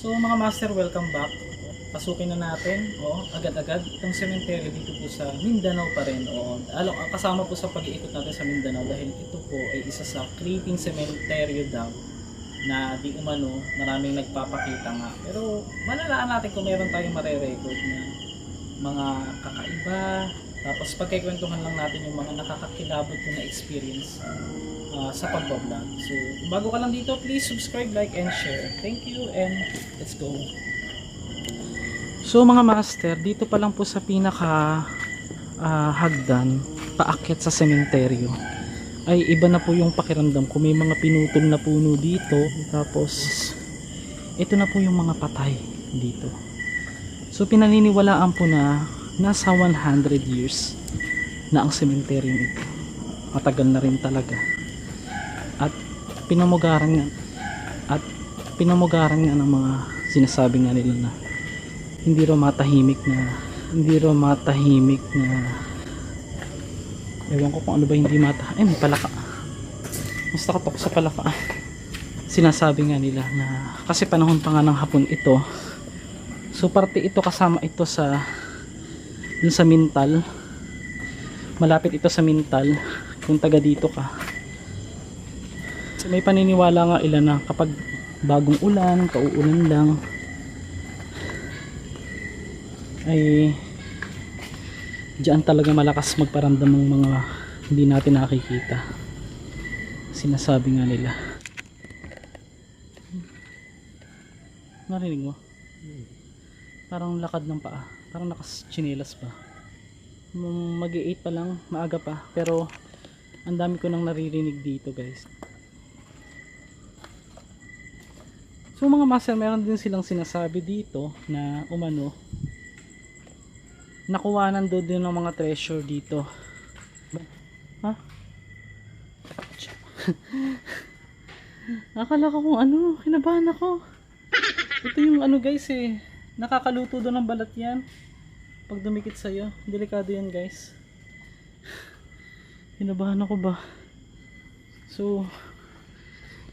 So mga master, welcome back. Pasukin na natin, agad-agad itong sementeryo dito po sa Mindanao pa rin. Kasama po sa pag-iikot natin sa Mindanao dahil ito po ay isa sa creeping cementerio daw na di umano maraming nagpapakita nga. Pero malalaan natin kung meron tayong mare-record na mga kakaiba. Tapos pagkikwentuhan lang natin yung mga nakakakilabot ko na experience sa pagbablog. So bago ka lang dito, please subscribe, like, and share. Thank you and let's go. So mga master, dito pa lang po sa pinaka hagdan paakyat sa sementeryo ay iba na po yung pakiramdam ko. May mga pinutol na puno dito, tapos ito na po yung mga patay dito. So pinaniniwalaan po na nasa 100 years na ang sementeryo ito. Matagal na rin talaga. At pinamugaran nga ng mga sinasabi nga nila na hindi raw matahimik na ewan ko kung ano ba hindi may palaka, mas nakatok sa palaka. Sinasabi nga nila na kasi panahon pa nga ng hapon ito, so parte ito, kasama ito sa dun sa Mintal, malapit ito sa Mintal kung taga dito ka. So may paniniwala nga ilan na kapag bagong ulan, kauulan lang, ay diyan talaga malakas magparamdam ng mga hindi natin nakikita. Sinasabi nga nila. Narinig mo? Parang lakad ng paa, parang nakachinelas pa. Mag-8 pa lang, maaga pa, pero ang dami ko nang naririnig dito, guys. So mga master, meron din silang sinasabi dito na umano nakuwanan doon ng mga treasure dito. Ha? Akala ko kung ano, kinabahan ako. Ito yung ano guys nakakaluto doon ng balat yan. Pag dumikit sa'yo, delikado yan guys. Kinabahan ako ba? So,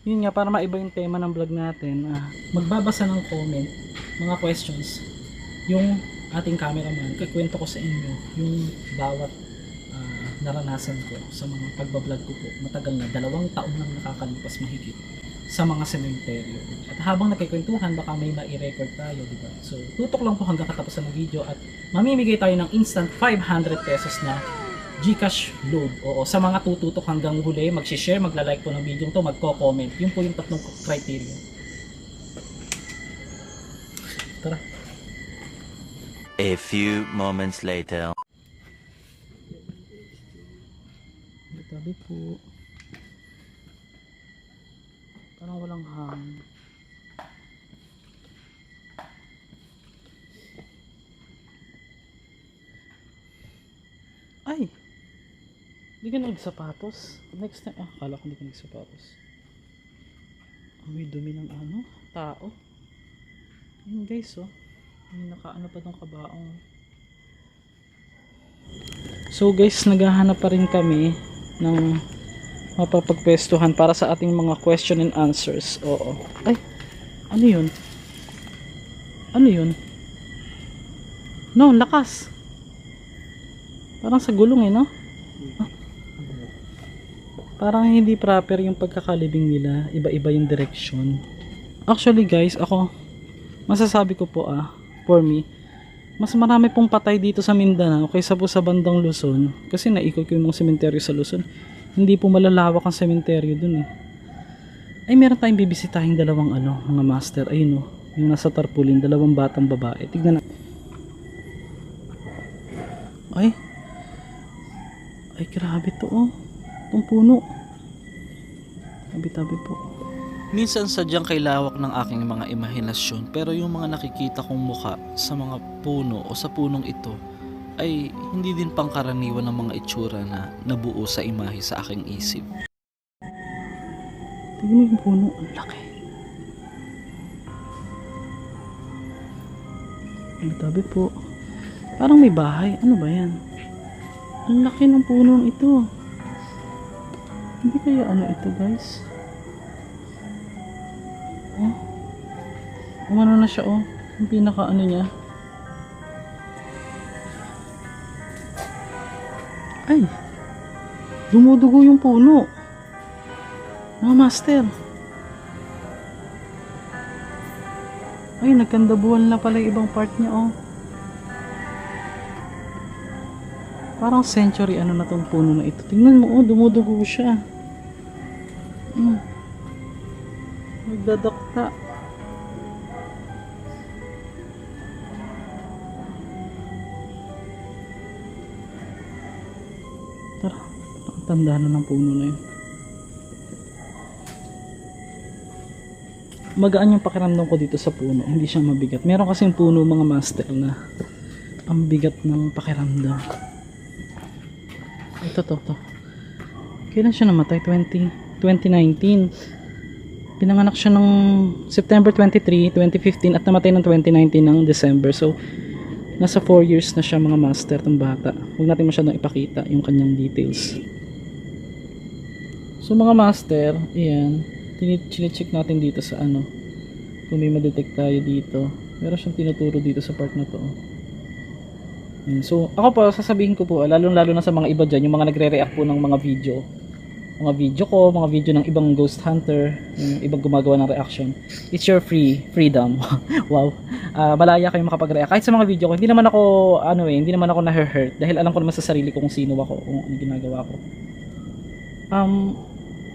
yun nga, para maiba yung tema ng vlog natin, magbabasa ng comment, mga questions, yung ating cameraman, kikwento ko sa inyo yung bawat naranasan ko sa mga pagbablog ko po. Matagal na, 2 taon nang nakakalipas mahigit sa mga sementeryo. At habang nagkikwentuhan, baka may mai-record tayo, diba? So, tutok lang po hanggang katapusan ng video at mamimigay tayo ng instant 500 pesos na GCash load. Oo, sa mga tututok hanggang huli, mag-share, magla-like po ng video to, magko-comment. Yun po yung 3 criteria. Tara. A few moments later. Tabi po. Parang walang hangin. Ay! Hindi ka nagsapatos. Next time, akala ko hindi ka nagsapatos. May dumi ng tao. Ayun guys, may nakaano pa tong kabaong. So guys, naghahanap pa rin kami ng mapapagpwestuhan para sa ating mga question and answers. Oo. Ay, ano yun? Ano yun? No, lakas. Parang sa gulong no? Parang hindi proper yung pagkakalibing nila. Iba-iba yung direction. Actually guys, ako masasabi ko po for me, mas marami pong patay dito sa Mindanao kaysa po sa bandang Luzon. Kasi naikot ko yung mga sementeryo sa Luzon. Hindi po malalawak ang sementeryo dun Ay, meron tayong bibisitahing 2 mga master. Ayun yung nasa tarpaulin, 2 batang babae. Tignan na. Ay, grabe to itong puno. Tabi-tabi po. Minsan sadyang kailawak ng aking mga imahinasyon, pero yung mga nakikita kong muka sa mga puno o sa punong ito ay hindi din pangkaraniwan ng mga itsura na nabuo sa imahe sa aking isip. Tignan mo yung puno, ang laki. Tabi po. Parang may bahay. Ano ba yan? Ang laki ng punong ito. Hindi kaya ito guys? Umano na siya oh. Yung pinaka ano niya. Ay! Dumudugo yung puno. Mga master. Ay, nagkandabuhan na pala yung ibang part niya oh. Parang century ano na tong puno na ito. Tingnan mo oh, dumudugo siya. Nagdadakta. Tara, ang tanda na ng puno na yun. Magaan yung pakiramdam ko dito sa puno. Hindi siya mabigat. Meron kasing puno mga master na ang bigat ng pakiramdam. Ito to. Kailan siya namatay? 2019. Pinanganak siya ng September 23, 2015 at namatay ng 2019 ng December. So, nasa 4 years na siya mga master tong bata. Huwag natin masyadong ipakita yung kanyang details. So mga master, ayan, chine-check natin dito sa ano. Kung may ma-detect tayo dito. Meron siyang tinuturo dito sa part na to. Ayan. So ako po, sasabihin ko po, lalo na sa mga iba dyan, yung mga nagre-react po ng mga video. Mga video ko, mga video ng ibang ghost hunter, yung ibang gumagawa ng reaction. It's your freedom. Wow. Malaya kayo makapag-react. Kahit sa mga video ko, hindi naman ako na-hurt dahil alam ko naman sa sarili ko kung sino ako, kung ano ginagawa ko.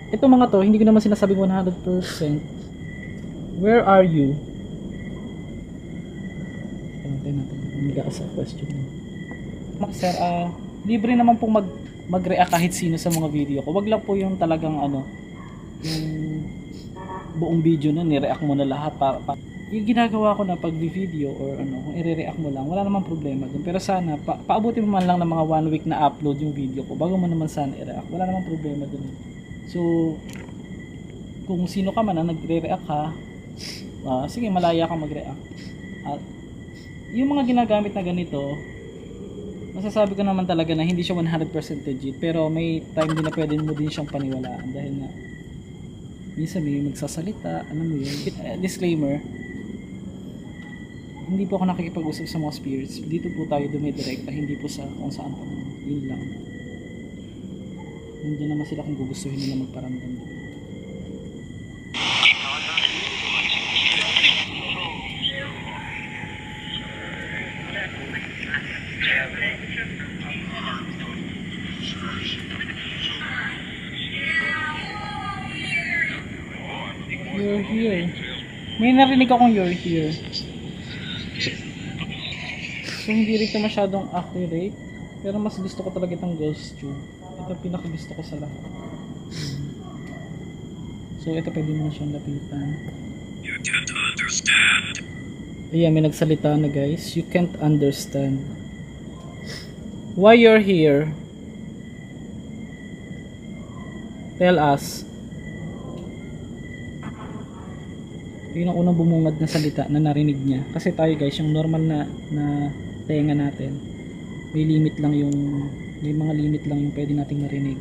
Itong mga to, hindi ko naman sinasabing 100%. Where are you? Natin mag-aasa question. Sir, libre naman pong mag-react kahit sino sa mga video ko. Wag lang po yung talagang yung buong video na ni-react mo na lahat yung ginagawa ko na pag-video or kung i-react mo lang, wala namang problema dun. Pero sana paabutin mo man lang ng mga 1 week na upload yung video ko bago mo naman sana i-react. Wala namang problema dun. So kung sino ka man na nagre-react ka, sige, malaya kang mag-react. At yung mga ginagamit na ganito, masasabi ko naman talaga na hindi siya 100% legit, pero may time din na pwede mo din siyang paniwalaan dahil na minsan may magsasalita, alam mo yun. Disclaimer, hindi po ako nakikipag-usap sa mga spirits. Dito po tayo dumidirekta, hindi po sa kung saan pa. Yun lang. Nandiyan naman sila kung gugustuhin nila magparamdam. You're here. May narinig akong you're here. So hindi rin ito masyadong accurate, pero mas gusto ko talaga itong ghost tube. Ito pinaka gusto ko sa lahat. So ito pwede mo siyang lapitan. You can't understand. Ayan, may nagsalita na guys. You can't understand. Why you're here? Tell us. Yun ang unang bumungad na salita na narinig niya. Kasi tayo guys, yung normal na tenga natin, may mga limit lang yung pwede nating marinig.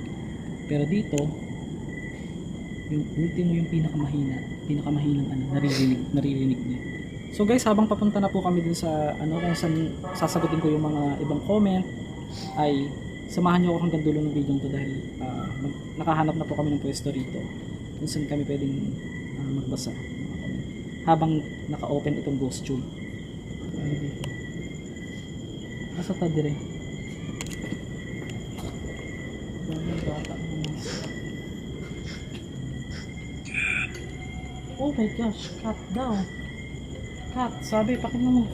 Pero dito, yung ultimo, yung pinakamahinang naririnig niya. So guys, habang papunta na po kami dun sa kung saan sasagutin ko yung mga ibang comment, ay samahan niyo ako hanggang dulo ng video to dahil nakahanap na po kami ng pwesto rito kung saan kami pwedeng magbasa habang naka-open itong ghost tube. Asa ta dire? Oh my gosh, cut daw. Cut, sabi, pakinggan mo.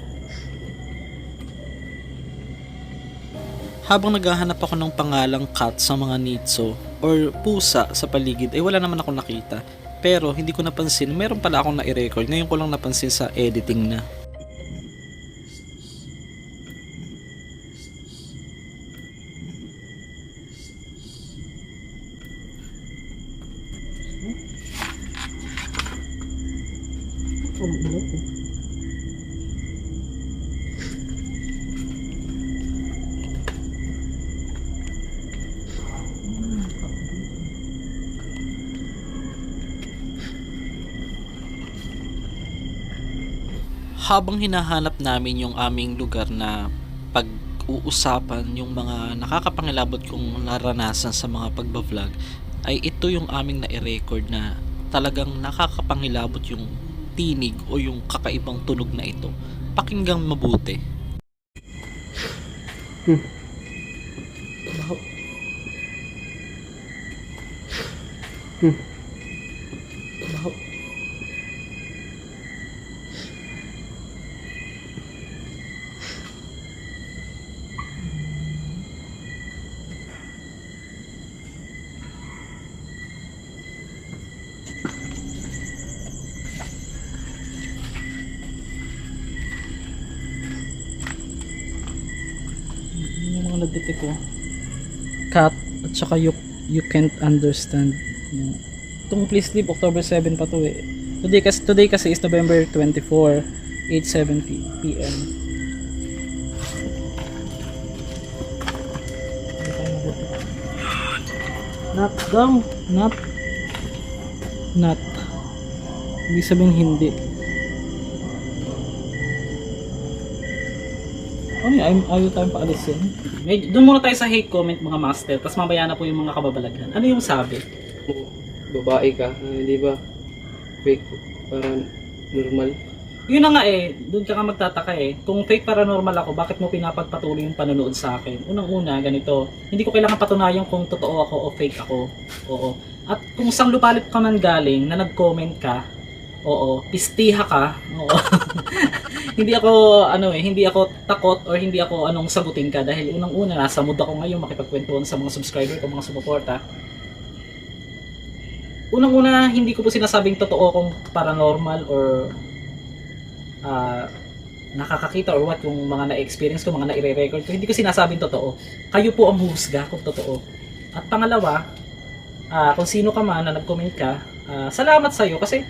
Habang naghahanap ako ng pangalang cat sa mga nitso or pusa sa paligid, wala naman ako nakita. Pero hindi ko napansin, meron pala akong na-record. Ngayon ko lang napansin sa editing na. habang hinahanap namin yung aming lugar na pag-uusapan yung mga nakakapangilabot kong naranasan sa mga pagbablog, ay ito yung aming na-record na talagang nakakapangilabot yung tinig o yung kakaibang tunog na ito. Pakinggang mabuti. Yung mga na-detect ko. Cat at saka you can't understand. Yung, itong Please Sleep, October 7 pa to eh. Today kasi is November 24, 8:07 p.m. Not daw. Not. Ibig sabihin hindi. Ano yun? Ayaw tayong paalisin. Doon muna tayo sa hate comment mga master. Tapos mamaya na po yung mga kababalaghan. Ano yung sabi? Babae ka, hindi ba? Fake, parang normal. Yun na nga eh. Doon ka magtataka eh. Kung fake paranormal ako, bakit mo pinapagpatuloy yung panonood sa akin? Unang-una, ganito. Hindi ko kailangan patunayan kung totoo ako o fake ako. Oo. At kung sang lupalip ka man galing na nag-comment ka, oo, pistiha ka. Oo. Hindi ako takot or hindi ako sagutin ka dahil unang-una nasa mood ako ngayon makipagkwentuhan sa mga subscriber ko, mga sumuporta. Unang-una, hindi ko po sinasabing totoo kung paranormal or nakakakita or what yung mga na-experience ko, mga na-record ko. Hindi ko sinasabing totoo. Kayo po ang husga kung totoo. At pangalawa, kung sino ka man na nag-comment ka, salamat sa'yo kasi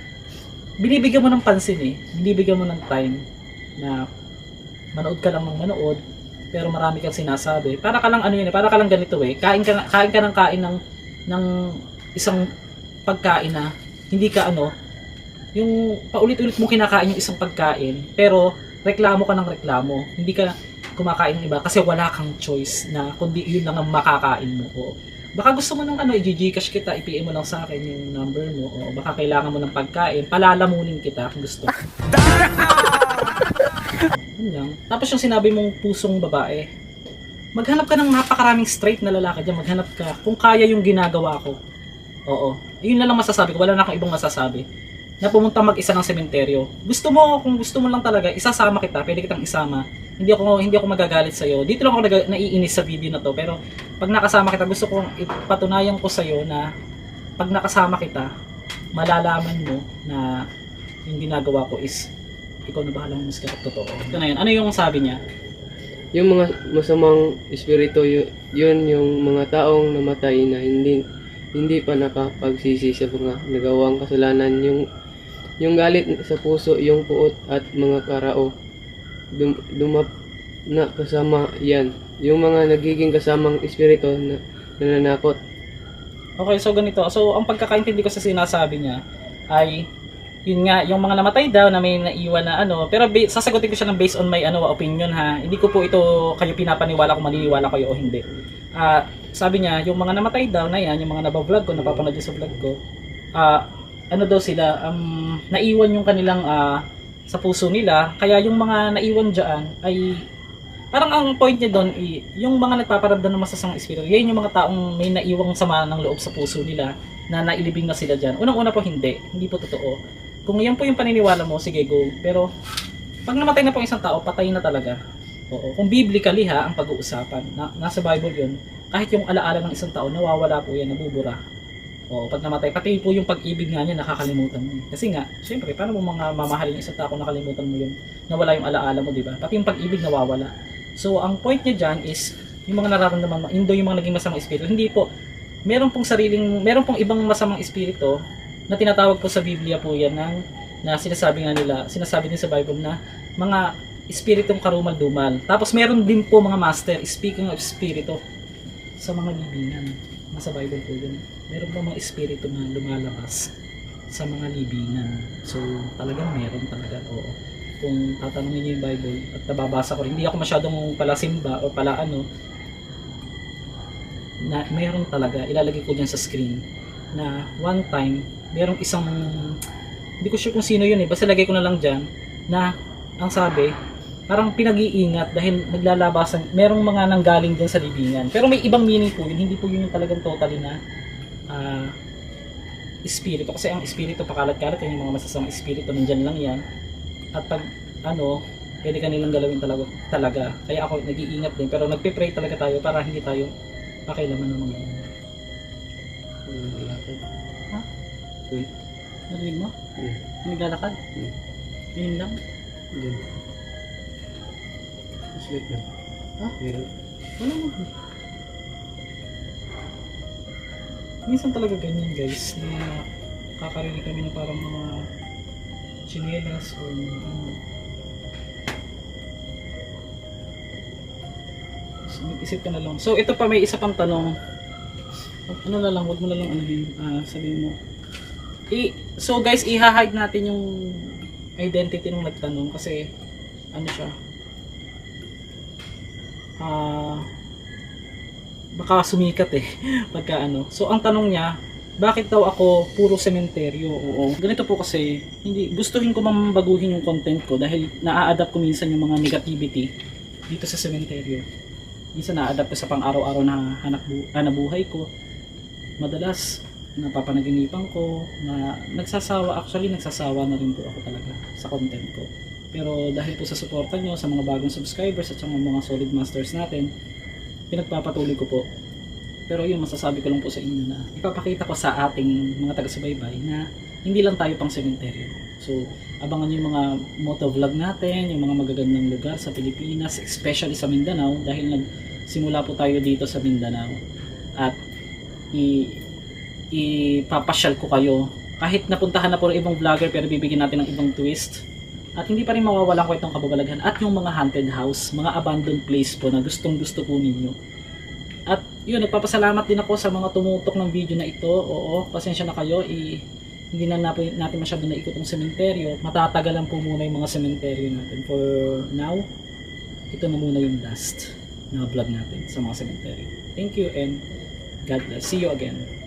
binibigyan mo ng pansin eh. Binibigyan mo ng time na manood ka lang ng manood pero marami kang sinasabi. Para ka lang para ka lang ganito eh. Kain ka ng kain ng isang pagkain na hindi ka yung paulit-ulit mo kinakain yung isang pagkain pero reklamo ka ng reklamo. Hindi ka kumakain ng iba kasi wala kang choice na kundi yun lang ang makakain mo. O baka gusto mo ng i-Gcash kita, i-PM mo lang sa akin yung number mo, o baka kailangan mo ng pagkain, palalamunin kita kung gusto. Yun lang. Tapos yung sinabi mong pusong babae, maghanap ka ng napakaraming straight na lalaki dyan, maghanap ka kung kaya yung ginagawa ko. Oo. Yun na lang masasabi ko, wala na akong ibang masasabi. Na pumunta mag-isa ng sementeryo. Kung gusto mo lang talaga, isasama kita, pwede kitang isama. Hindi ako magagalit sa iyo. Dito lang ako naiinis sa video na to, pero pag nakasama kita, gusto kong ipatunayan ko sa iyo na pag nakasama kita, malalaman mo na yung ginagawa ko is ikaw na bahalang humusga at totoo. Ito na yun. Ano yung sabi niya? Yung mga masamang espiritu, yun yung mga taong namatay na hindi pa nakapagsisi sa mga nagawang kasalanan. Yung galit sa puso, yung puot at mga karao, dumap na kasama yan. Yung mga nagiging kasamang espiritu na nananakot. Okay, so ganito. So, ang pagkakaintindi ko sa sinasabi niya ay yun nga, yung mga namatay daw na may naiwan na pero sasagutin ko siya ng based on my opinion ha. Hindi ko po ito kayo pinapaniwala kung maniniwala kayo o hindi. Sabi niya, yung mga namatay daw na yan, yung mga nabablog ko, napapanood sa vlog ko, daw sila, naiwan yung kanilang sa puso nila, kaya yung mga naiwan dyan ay parang ang point niya doon yung mga nagpaparamdam ng masasamang espiritu, yan yung mga taong may naiwang sama ng loob sa puso nila na nailibing na sila dyan. Unang-una po hindi po totoo. Kung yan po yung paniniwala mo, sige go. Pero pag namatay na po isang tao, patay na talaga. Oo. Kung biblically ang pag-uusapan, nasa Bible yun, kahit yung alaala ng isang tao, nawawala po yan, nabubura. O pag namatay, pati po yung pag-ibig nga niya nakakalimutan mo. Kasi nga, syempre, paano mo mga mamahalin yung isang tao nakalimutan mo yung nawala yung alaala mo, di ba? Pati yung pag-ibig nawawala. So, ang point niya dyan is yung mga nararamdaman mo, hindi yung mga naging masamang espiritu. Hindi po. Meron pong ibang masamang espiritu na tinatawag po sa Biblia po yan na sinasabi din sa Bible na mga espiritong karumal-dumal. Tapos meron din po mga master, speaking of espiritu, sa mga libingan. Nasa Bible po yun. Meron po mga espiritu na lumalabas sa mga libingan. So, talagang meron talaga. Oo. kung tatanungin niyo yung Bible at nababasa ko rin, hindi ako masyadong pala simba o pala ano, na mayroon talaga, ilalagay ko dyan sa screen, na one time, mayroong isang, hindi ko sure kung sino yun basta lagay ko na lang dyan, na ang sabi, parang pinag-iingat dahil naglalabasan, merong mga nanggaling dyan sa libingan. Pero may ibang meaning po yun, hindi po yun yung talagang totally na espiritu. Kasi ang espiritu, pakalat-kalat yan, yung mga masasamang espiritu, nandyan lang yan. At pag ano, pwede kanilang galawin talaga. Kaya ako nag-iingat din, pero nagpe-pray talaga tayo para hindi tayo pakialaman ng mga yun. Ha? Narinig mo? Naglalakad? Yun lang? Diyan. Sleep lang. Ha? Meron. Wala mo. Minsan talaga ganyan guys, na kakarinig kami na parang mga chinelas o ano. So, mag-isip ka na lang. So ito pa, may isa pang tanong. Ano na lang, huwag mo na lang sabihin mo. So guys, i-hide natin yung identity ng nagtanong kasi ano siya, baka sumikat pagka ano. So ang tanong niya, bakit daw ako puro sementeryo? Oo. Ganito po kasi, hindi gustuhin ko baguhin yung content ko dahil naa-adapt ko minsan yung mga negativity dito sa sementeryo. Minsan na-adapt ko sa pang-araw-araw na hanap buhay ko. Madalas napapanaginipan ko na nagsasawa na rin po ako talaga sa content ko. Pero dahil po sa suporta nyo, sa mga bagong subscribers at sa mga solid masters natin, pinagpapatuloy ko po. Pero yun, masasabi ko lang po sa inyo na ipapakita ko sa ating mga taga-subaybay na hindi lang tayo pang sementeryo. So, abangan nyo yung mga motovlog natin, yung mga magagandang lugar sa Pilipinas, especially sa Mindanao, dahil nagsimula po tayo dito sa Mindanao. At ipapasyal ko kayo. Kahit napuntahan na po ng ibang vlogger, pero bibigyan natin ng ibang twist. At hindi pa rin mawawala ko itong kababalaghan at yung mga haunted house, mga abandoned place po na gustong gusto po ninyo. At yun, nagpapasalamat din ako sa mga tumutok ng video na ito. Oo, pasensya na kayo, hindi na natin masyado na ikot ang sementeryo. Matatagalan po muna yung mga sementeryo natin. For now, ito na muna yung last na vlog natin sa mga sementeryo. Thank you and God bless. See you again.